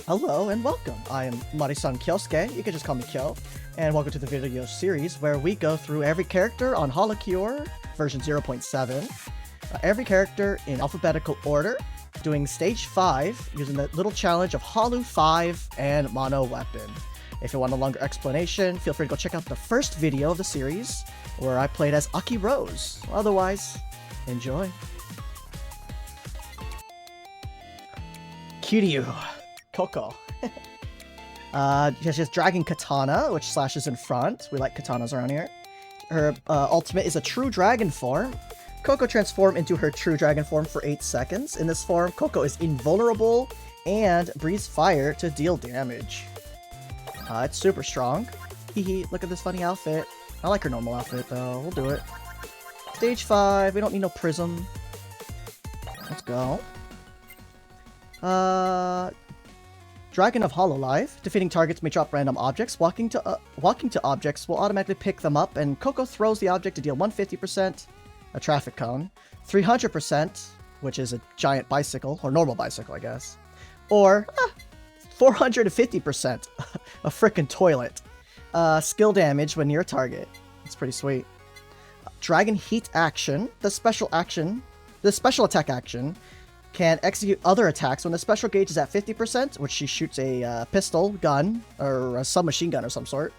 Hello and welcome. I am Marisan Kyosuke, you can just call me Kyo, and welcome to the video series where we go through every character on HoloCure version 0.7, every character in alphabetical order, doing stage 5 using the little challenge of Halu 5 and Mono Weapon. If you want a longer explanation, feel free to go check out the first video of the series where I played as Aki Rose. Otherwise, enjoy. Kiryu Coco. She has Dragon Katana, which slashes in front. We like katanas around here. Her ultimate is a true dragon form. Coco transforms into her true dragon form for 8 seconds. In this form, Coco is invulnerable and breathes fire to deal damage. It's super strong. Hehe, look at this funny outfit. I like her normal outfit though. We'll do it. Stage 5, we don't need no prism. Let's go. Dragon of Hololive. Defeating targets may drop random objects. Walking to objects will automatically pick them up, and Coco throws the object to deal 150%, a traffic cone, 300%, which is a giant bicycle, or normal bicycle, I guess, or 450%, a frickin' toilet. Skill damage when near a target. It's pretty sweet. Dragon Heat action. The special attack action can execute other attacks when the special gauge is at 50%, which she shoots a pistol, gun, or a submachine gun or some sort,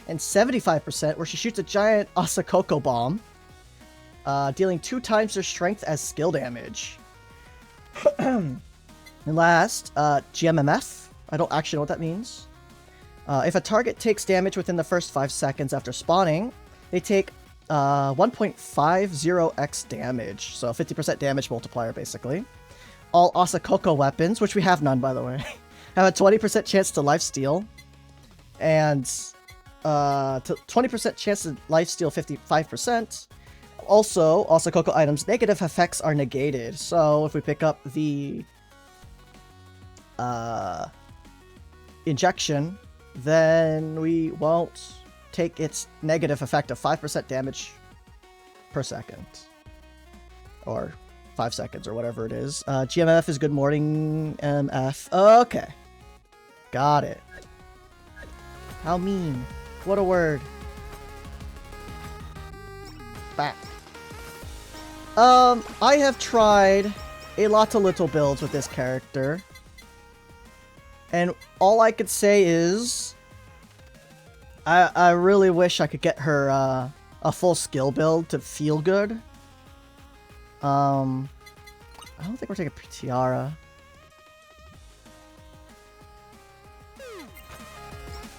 and 75% where she shoots a giant Asakoko bomb, dealing 2 times their strength as skill damage. And last, GMMF. I don't actually know what that means. If a target takes damage within the first 5 seconds after spawning, they take 1.50x damage, so 50% damage multiplier basically. All Asakoko weapons, which we have none by the way, have a 20% chance to lifesteal, and 20% chance to lifesteal 55%. Also, Asakoko items' negative effects are negated, so if we pick up the injection, then we won't take its negative effect of 5% damage per second. Or 5 seconds, or whatever it is. GMF is good morning, MF. Okay. Got it. How mean. What a word. Back. I have tried a lot of little builds with this character. And all I could say is I really wish I could get her a full skill build to feel good. I don't think we're taking Tiara.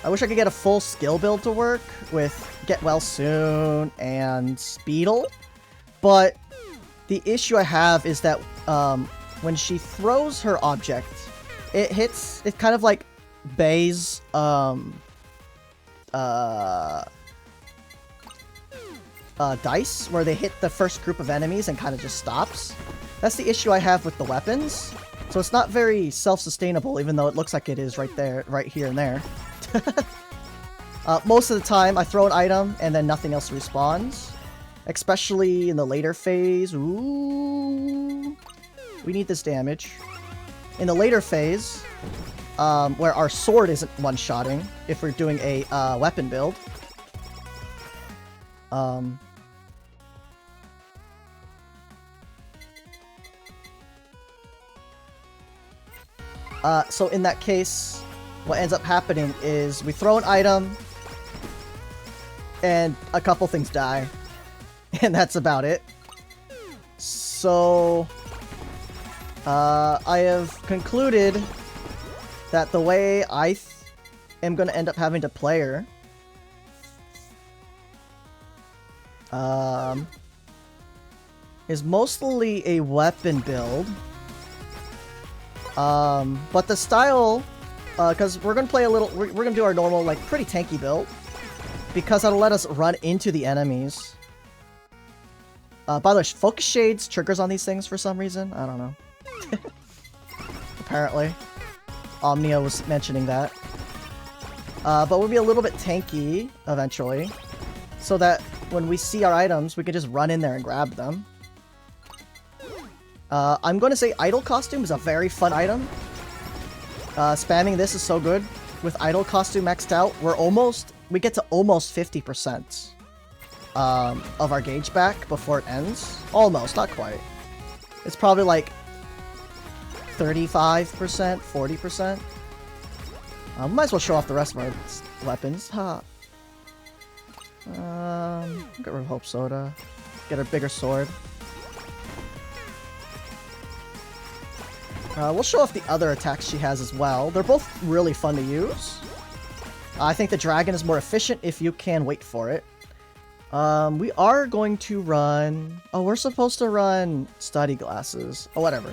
I wish I could get a full skill build to work with Get Well Soon and Speedle, but the issue I have is that when she throws her object, it kind of like Bay's dice, where they hit the first group of enemies and kind of just stops. That's the issue I have with the weapons. So it's not very self-sustainable, even though it looks like it is right there, right here and there. Most of the time, I throw an item and then nothing else respawns. Especially in the later phase. Ooh. We need this damage. In the later phase, where our sword isn't one-shotting, if we're doing a weapon build. So in that case, what ends up happening is we throw an item, and a couple things die, and that's about it. So, I have concluded that the way I am going to end up having to play her is mostly a weapon build. But the style, because we're gonna play a little, we're gonna do our normal, like, pretty tanky build, because that'll let us run into the enemies. By the way, focus shades triggers on these things for some reason. I don't know. Apparently, Omnia was mentioning that. But we'll be a little bit tanky eventually, so that when we see our items, we can just run in there and grab them. I'm going to say Idol Costume is a very fun item. Spamming this is so good. With Idol costume maxed out, we get to almost 50% of our gauge back before it ends. Almost, not quite. It's probably like 35%, 40%. Might as well show off the rest of our weapons. Huh. Get rid of Hope Soda. Get a bigger sword. We'll show off the other attacks she has as well. They're both really fun to use. I think the dragon is more efficient if you can wait for it. We are going to run... Oh, we're supposed to run study glasses. Oh, whatever.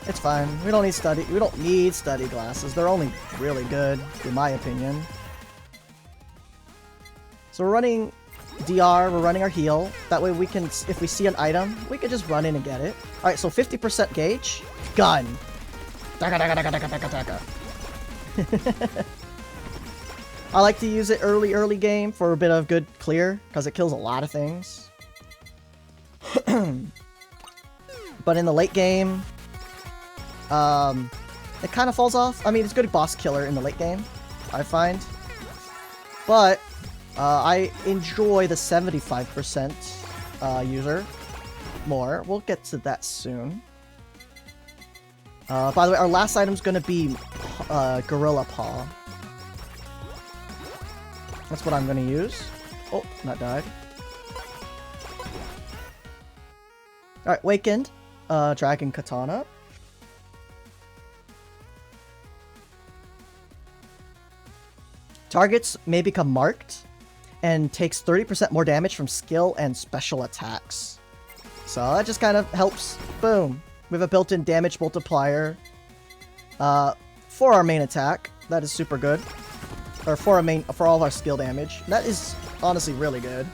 It's fine. We don't need study glasses. They're only really good, in my opinion. So we're running DR, we're running our heal. That way we can, if we see an item, we can just run in and get it. Alright, so 50% gauge. Gun. Daka, daka, daka, daka, daka, daka. I like to use it early game for a bit of good clear, because it kills a lot of things. But in the late game, it kind of falls off. I mean, it's a good boss killer in the late game, I find. But I enjoy the 75% user more. We'll get to that soon. By the way, our last item's gonna be Gorilla Paw. That's what I'm gonna use. Oh, not died. Alright, Wakened. Dragon Katana. Targets may become marked and takes 30% more damage from skill and special attacks. So that just kind of helps. Boom. We have a built-in damage multiplier for our main attack. That is super good. Or for all of our skill damage. That is honestly really good.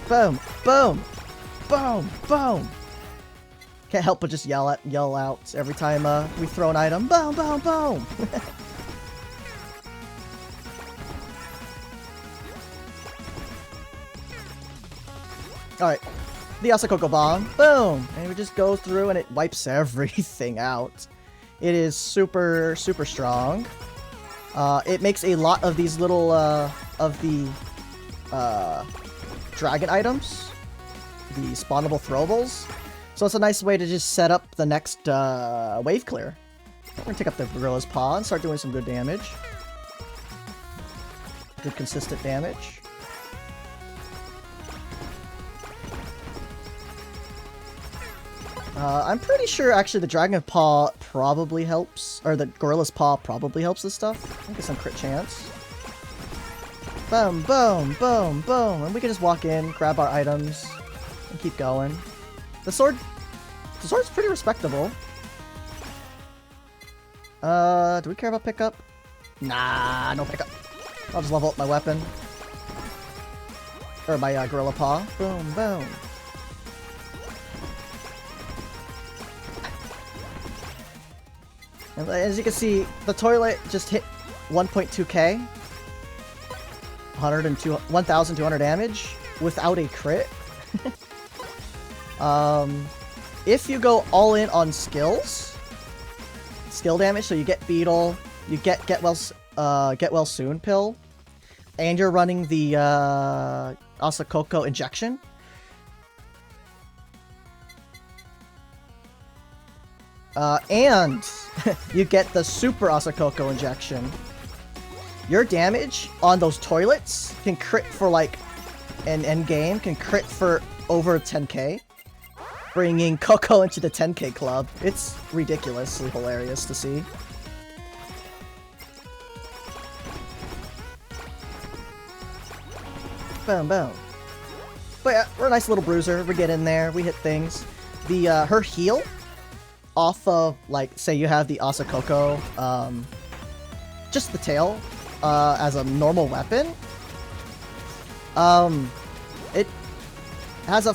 Boom, boom, boom, boom. Can't help but just yell out every time we throw an item. Boom, boom, boom. Alright, the Coco Bomb, boom! And we just go through and it wipes everything out. It is super, super strong. It makes a lot of these little, of the, dragon items. The spawnable throwables. So it's a nice way to just set up the next, wave clear. We're gonna take up the Gorilla's Paw and start doing some good damage. Good consistent damage. I'm pretty sure, actually, the Dragon Paw probably helps, or the Gorilla's Paw probably helps this stuff. I get some crit chance. Boom, boom, boom, boom, and we can just walk in, grab our items, and keep going. The sword's pretty respectable. Do we care about pickup? Nah, no pickup. I'll just level up my weapon. Or my Gorilla Paw. Boom, boom. And as you can see, the toilet just hit 1.2k. 1,200 damage without a crit. If you go all in on skill damage, so you get Beetle, you get well soon pill, and you're running the Coco injection. And you get the Super Coco injection. Your damage on those toilets can crit for like an end game, can crit for over 10k, bringing Coco into the 10k club. It's ridiculously hilarious to see. Boom, boom. But yeah, we're a nice little bruiser. We get in there, we hit things. The her heal off of, like, say you have the Coco, just the tail, as a normal weapon. It has a...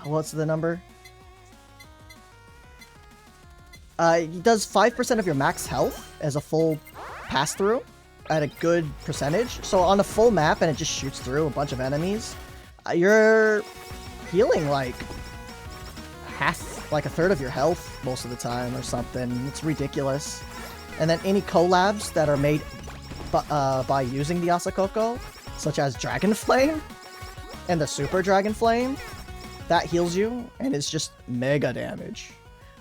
What's the number? It does 5% of your max health as a full pass-through at a good percentage. So on a full map and it just shoots through a bunch of enemies, you're healing like half like a third of your health most of the time or something. It's ridiculous. And then any collabs that are made by using the Asakoko, such as Dragon Flame and the Super Dragon Flame, that heals you, and it's just mega damage.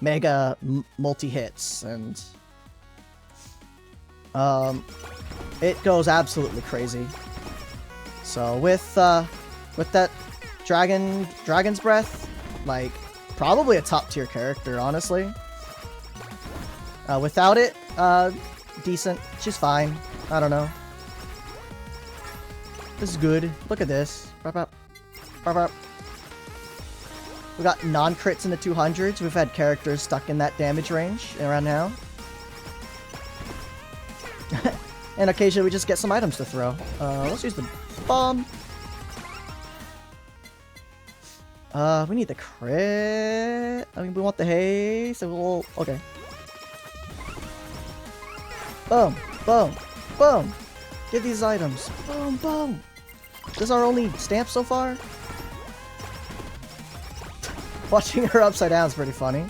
Mega multi-hits, and it goes absolutely crazy. So with that Dragon's Breath, like, probably a top tier character, honestly. Without it, decent. She's fine. I don't know. This is good. Look at this. We got non-crits in the 200s. We've had characters stuck in that damage range around now. And occasionally we just get some items to throw. Let's use the bomb. We need the crit. I mean, we want the haste. So we'll... Okay. Boom. Boom. Boom. Get these items. Boom. Boom. This is our only stamp so far. Watching her upside down is pretty funny.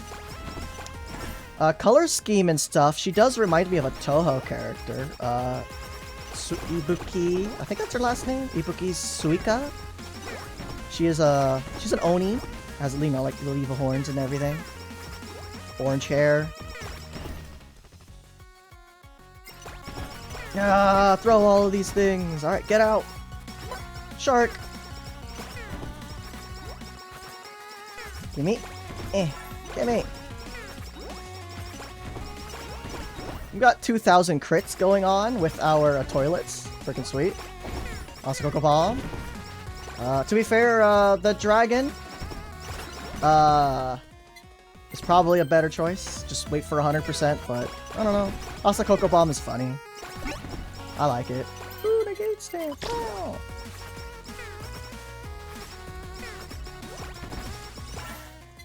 Color scheme and stuff. She does remind me of a Toho character. Ibuki. I think that's her last name. Ibuki Suika. She's an Oni. Has, you know, like little evil horns and everything. Orange hair. Ah, throw all of these things. Alright, get out. Shark. Gimme. Gimme. We got 2,000 crits going on with our toilets. Freaking sweet. Also Coco Bomb. To be fair, the dragon is probably a better choice. Just wait for 100%, but I don't know. Also Coco Bomb is funny. I like it. Ooh, the gate stamp. Oh.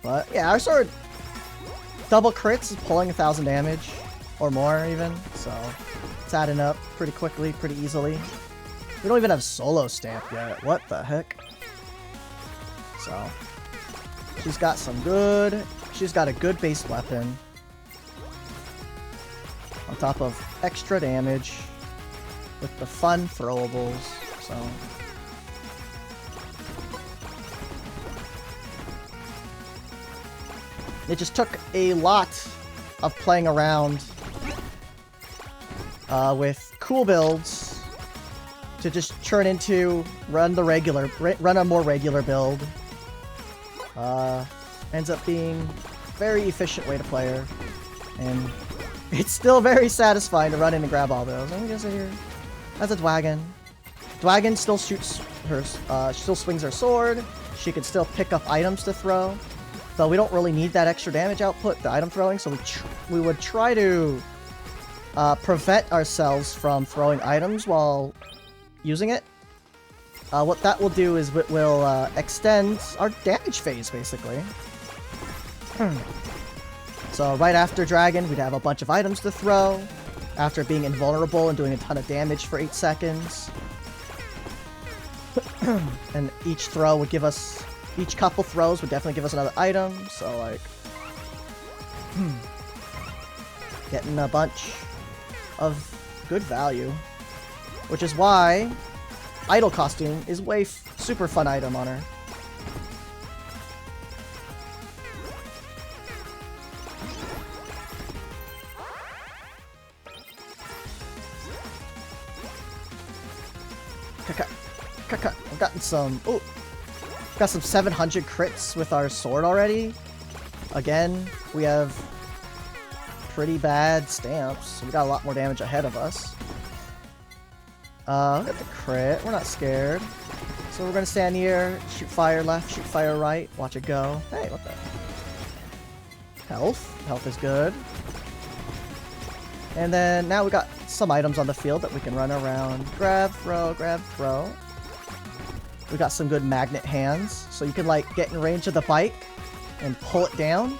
But yeah, our sword double crits is pulling 1,000 damage or more even, so it's adding up pretty quickly, pretty easily. We don't even have solo stamp yet. What the heck? So she's got a good base weapon on top of extra damage with the fun throwables. So it just took a lot of playing around with cool builds to just turn into run a more regular build. Ends up being a very efficient way to play her, and it's still very satisfying to run in and grab all those. Let me just say here, that's a Dwagon. Dwagon still shoots her, still swings her sword. She can still pick up items to throw. So we don't really need that extra damage output, the item throwing, so we would try to prevent ourselves from throwing items while using it. What that will do is it will extend our damage phase, basically. So right after Dragon, we'd have a bunch of items to throw, after being invulnerable and doing a ton of damage for 8 seconds. And each throw would give us... Each couple throws would definitely give us another item, so like... getting a bunch of good value. Which is why Idol Costume is super fun item on her. I've gotten some... Ooh! Got some 700 crits with our sword already. Again, we have pretty bad stamps. So we got a lot more damage ahead of us. We got the crit. We're not scared. So we're gonna stand here, shoot fire left, shoot fire right, watch it go. Hey, what the? Health. Health is good. And then now we got some items on the field that we can run around. Grab, throw, grab, throw. We got some good magnet hands, so you can like get in range of the bike and pull it down.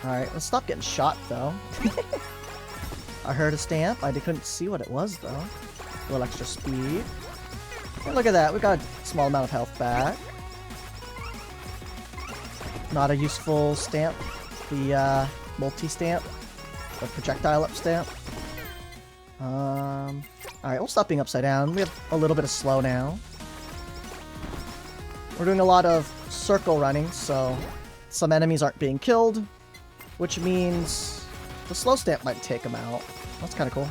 Alright, let's stop getting shot though. I heard a stamp. I couldn't see what it was though. A little extra speed. And look at that, we got a small amount of health back. Not a useful stamp. The multi-stamp. The projectile up stamp. Alright, we'll stop being upside down. We have a little bit of slow now. We're doing a lot of circle running, so some enemies aren't being killed, which means the slow stamp might take them out. That's kind of cool.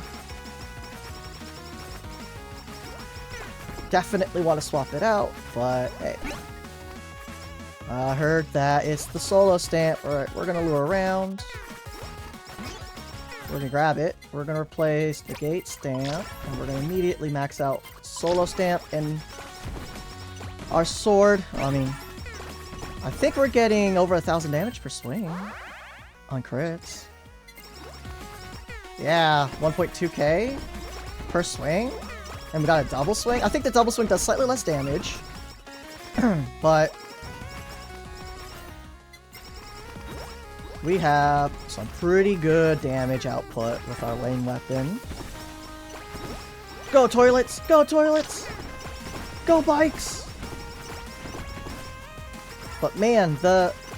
Definitely want to swap it out, but hey. I heard that it's the solo stamp. Alright, we're gonna lure around. We're gonna grab it. We're gonna replace the gate stamp, and we're gonna immediately max out solo stamp and our sword. I mean, I think we're getting over 1,000 damage per swing on crits. Yeah, 1.2k per swing. And we got a double swing. I think the double swing does slightly less damage. But we have some pretty good damage output with our lane weapon. Go toilets! Go toilets! Go bikes! But man,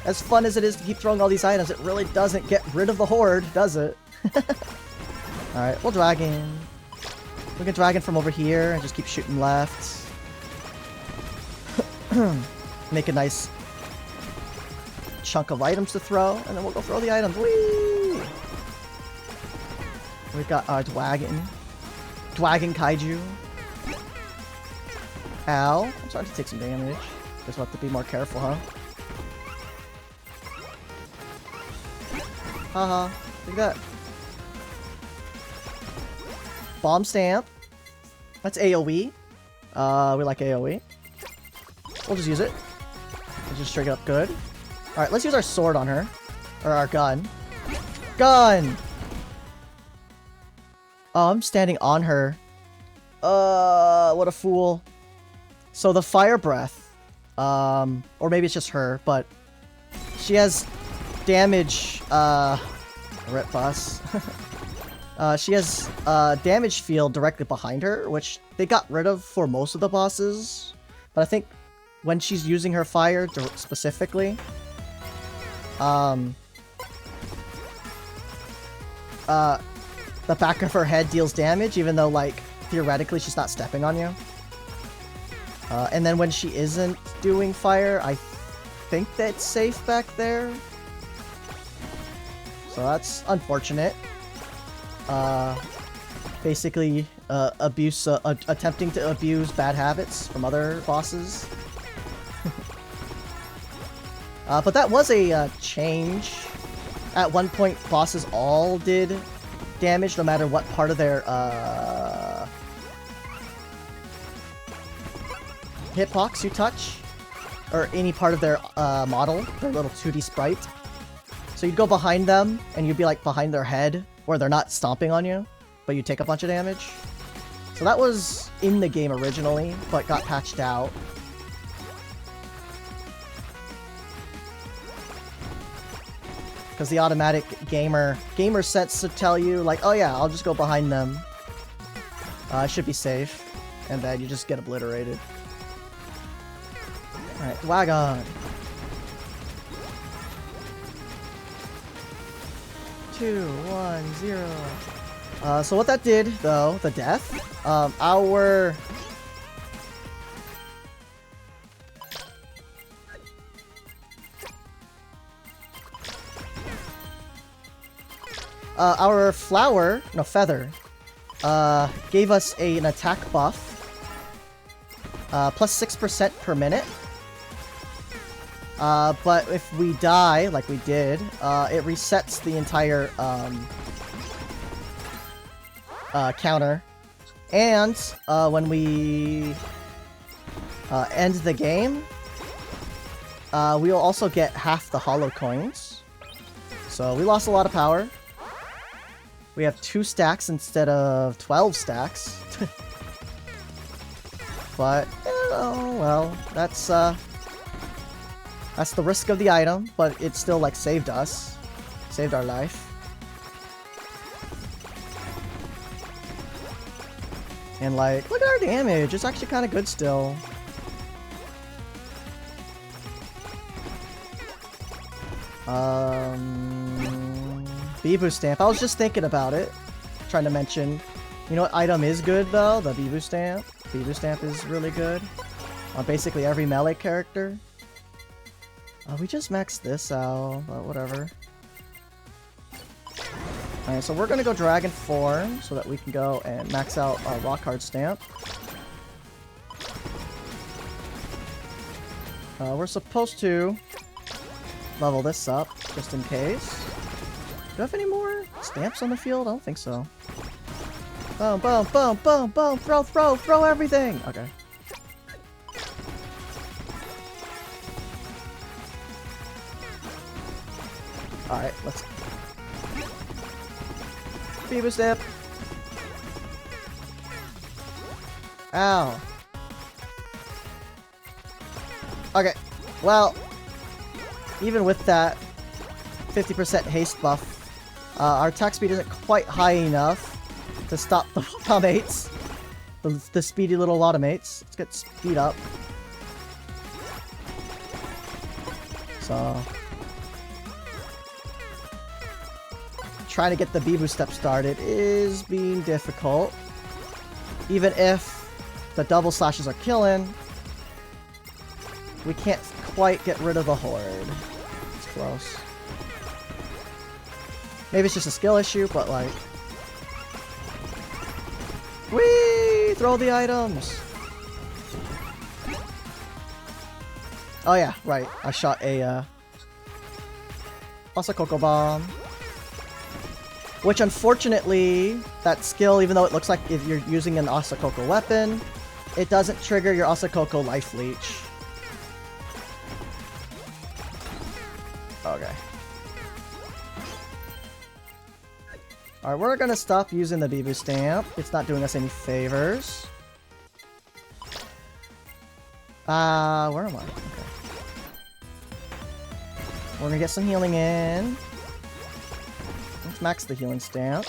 as fun as it is to keep throwing all these items, it really doesn't get rid of the horde, does it? Alright, we'll drag in. We can drag in from over here and just keep shooting left. Make a nice chunk of items to throw, and then we'll go throw the items. Whee! We've got our Dwagon Kaiju. Ow. I'm starting to take some damage. Guess we'll have to be more careful, huh? Haha. Look at that. Bomb stamp. That's AoE. We like AoE. We'll just use it. It's just straight up good. Alright, let's use our sword on her. Or our gun. Gun! Oh, I'm standing on her. What a fool. So the fire breath. Or maybe it's just her, but she has damage, rip bus. She has damage field directly behind her, which they got rid of for most of the bosses. But I think when she's using her fire specifically, the back of her head deals damage, even though, like, theoretically she's not stepping on you. And then when she isn't doing fire, I think that's safe back there. So that's unfortunate. Basically, attempting to abuse bad habits from other bosses. But that was a change. At one point, bosses all did damage no matter what part of their hitbox you touch, or any part of their model, their little 2D sprite. So you'd go behind them, and you'd be like behind their head, where they're not stomping on you, but you take a bunch of damage. So that was in the game originally, but got patched out. Because the automatic gamer sets to tell you, like, oh yeah, I'll just go behind them. I should be safe. And then you just get obliterated. Alright, Dwagon. 2, 1, 0. So what that did, though, the death, our feather, gave us an attack buff, plus 6% per minute. But if we die, like we did, it resets the entire, counter. And, when we, end the game, we will also get half the holo coins. So we lost a lot of power. We have 2 stacks instead of 12 stacks. But, oh well, that's the risk of the item, but it still, like, saved us. Saved our life. And, like, look at our damage. It's actually kind of good still. Bibu Stamp. I was just thinking about it. Trying to mention. You know what item is good though? The Bibu Stamp. Bibu Stamp is really good. On basically every melee character. We just maxed this out, but whatever. Alright, so we're gonna go Dragon Form so that we can go and max out our Rock Hard Stamp. We're supposed to level this up, just in case. Do I have any more stamps on the field? I don't think so. Boom, boom, boom, boom, boom, throw everything! Okay. Alright, let's... Bibu Stamp! Ow. Okay, well, even with that 50% haste buff, our attack speed isn't quite high enough to stop the automates. The speedy little automates. Let's get speed up. So... trying to get the Bibu step started is being difficult. Even if the double slashes are killing, we can't quite get rid of the horde. It's close. Maybe it's just a skill issue, but like... whee! Throw the items! Oh yeah, right. I shot a Coco bomb. Which, unfortunately, that skill, even though it looks like if you're using an Coco weapon, it doesn't trigger your Coco life leech. Okay. Alright, we're gonna stop using the Bibu Stamp. It's not doing us any favors. Where am I? Okay. We're gonna get some healing in. Let's max the healing stamp.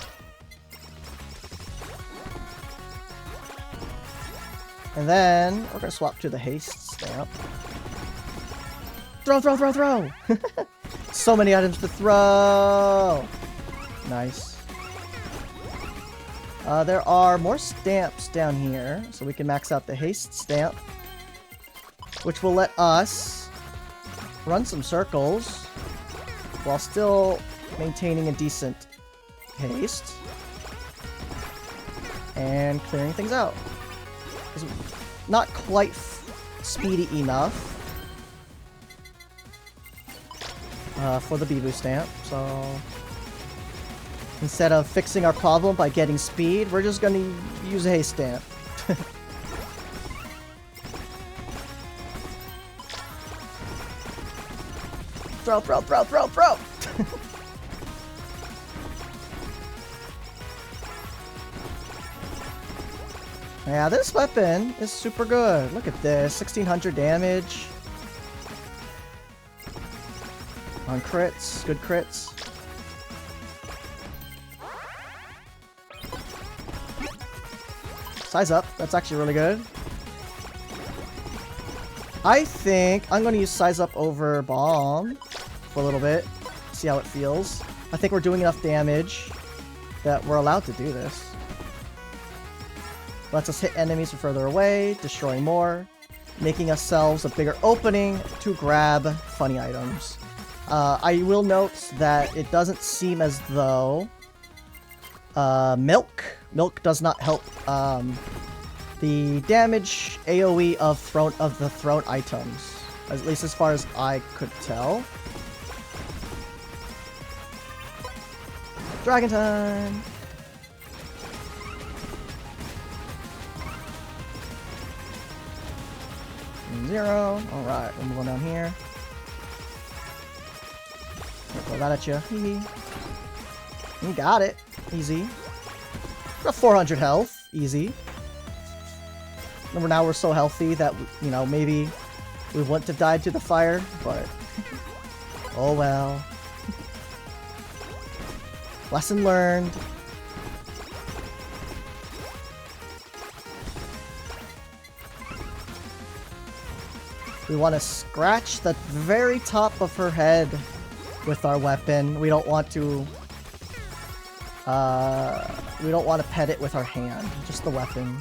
And then we're gonna swap to the haste stamp. Throw, throw, throw, throw! So many items to throw! Nice. There are more stamps down here, so we can max out the haste stamp, which will let us run some circles while still maintaining a decent haste and clearing things out. It's not quite speedy enough for the Bibu Stamp, so instead of fixing our problem by getting speed, we're just gonna use a haste stamp. Throw, throw, throw, throw, throw! Yeah, this weapon is super good. Look at this. 1600 damage. On crits. Good crits. Size up. That's actually really good. I think I'm going to use Size Up over Bomb for a little bit. See how it feels. I think we're doing enough damage that we're allowed to do this. Lets us hit enemies from further away, destroying more, making ourselves a bigger opening to grab funny items. I will note that it doesn't seem as though Milk does not help the damage AoE of the thrown items, at least as far as I could tell. Dragon time! Zero. Alright, we'll move on down here. Throw that at you. You got it. Easy. Got 400 health. Easy. Remember, now we're so healthy that, you know, maybe we wouldn't have died to the fire, but oh well. Lesson learned. We want to scratch the very top of her head with our weapon. We don't want to pet it with our hand, just the weapon.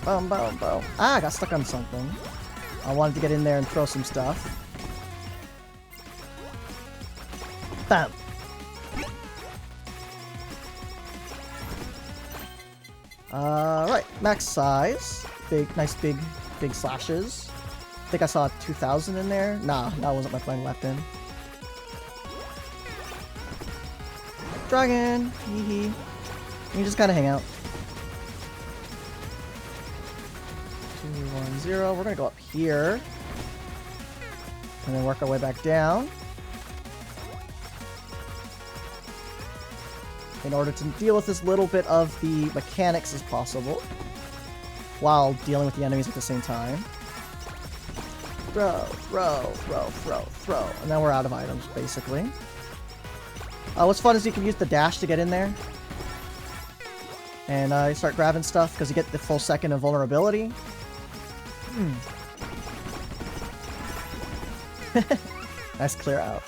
Boom, boom, boom. Ah, I got stuck on something. I wanted to get in there and throw some stuff. Bam. Right, max size. Nice big slashes. I think I saw 2,000 in there. Nah, that wasn't my playing weapon. Dragon! Hee hee. You just kind of hang out. 2, 1, 0. We're gonna go up here. And then work our way back down. In order to deal with as little bit of the mechanics as possible. While dealing with the enemies at the same time. Throw, throw, throw, throw, throw. And then we're out of items, basically. What's fun is you can use the dash to get in there. And you start grabbing stuff because you get the full second of vulnerability. Nice clear out.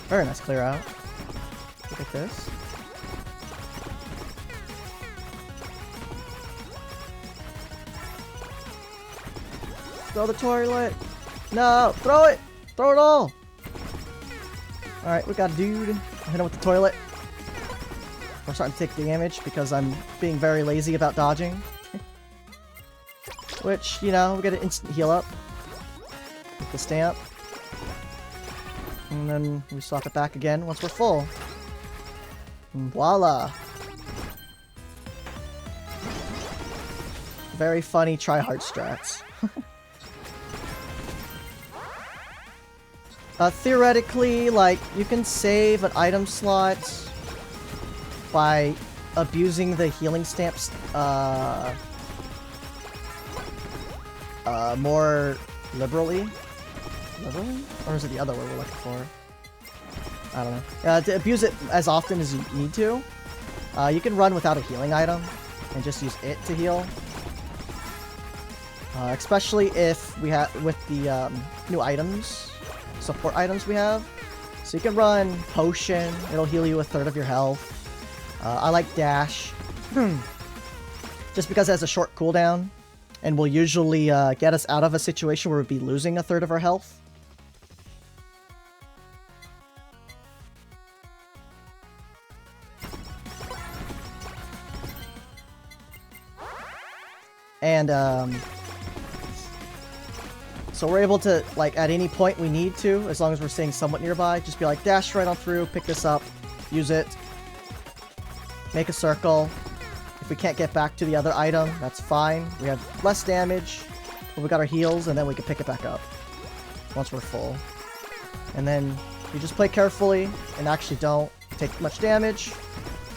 Very nice clear out. Look at this. Throw the toilet! No! Throw it! Throw it all! Alright, we got a dude. I'll hit him with the toilet. We're starting to take damage because I'm being very lazy about dodging. Which, you know, we get an instant heal up. With the stamp. And then we swap it back again once we're full. And voila! Very funny try-hard strats. Theoretically, like, you can save an item slot by abusing the healing stamps more liberally? Liberally? Or is it the other way we're looking for? I don't know. To abuse it as often as you need to. You can run without a healing item and just use it to heal. Especially if we have with the new items. Support items we have. So you can run Potion. It'll heal you 1/3 of your health. I like Dash. Just because it has a short cooldown. And will usually get us out of a situation where we'd be losing 1/3 of our health. And so we're able to, like, at any point we need to, as long as we're staying somewhat nearby, just be like, dash right on through, pick this up, use it, make a circle. If we can't get back to the other item, that's fine. We have less damage, but we got our heals, and then we can pick it back up once we're full. And then you just play carefully and actually don't take much damage.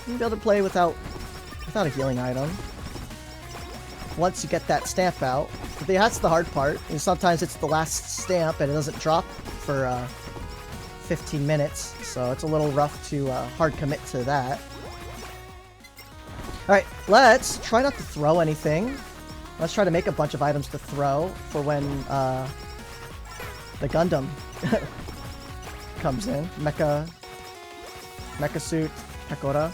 You'll be able to play without a healing item. Once you get that stamp out, that's the hard part. And sometimes it's the last stamp and it doesn't drop for 15 minutes, so it's a little rough to hard commit to that. Alright, let's try not to throw anything. Let's try to make a bunch of items to throw for when the Gundam comes in. Mecha Suit Takora.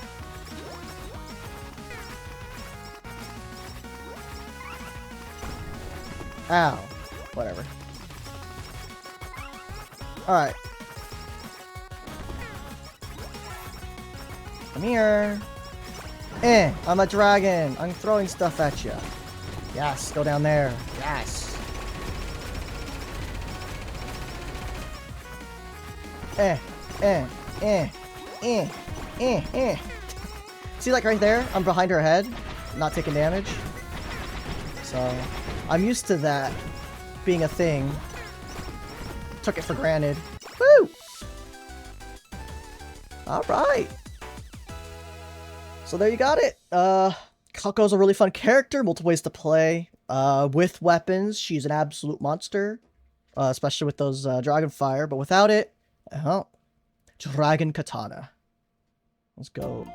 Ow. Whatever. Alright. Come here. I'm a dragon. I'm throwing stuff at you. Yes, go down there. Yes. See, like right there? I'm behind her head, not taking damage. So, I'm used to that being a thing. Took it for granted. Woo! Alright. So there you got it. Coco's a really fun character, multiple ways to play. With weapons, she's an absolute monster. Especially with those dragon fire, but without it, dragon katana. Let's go.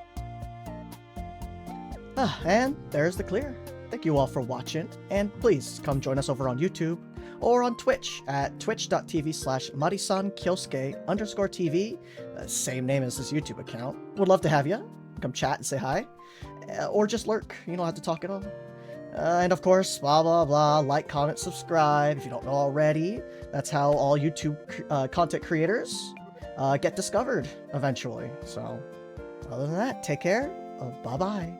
And there's the clear. thank you all for watching, and please come join us over on YouTube or on Twitch at twitch.tv/marisankyosuke_TV, same name as this YouTube account. Would love to have you. Come chat and say hi, or just lurk. You don't have to talk at all. And of course, blah, blah, blah, like, comment, subscribe if you don't know already. That's how all YouTube content creators get discovered eventually. So, other than that, take care. Bye-bye.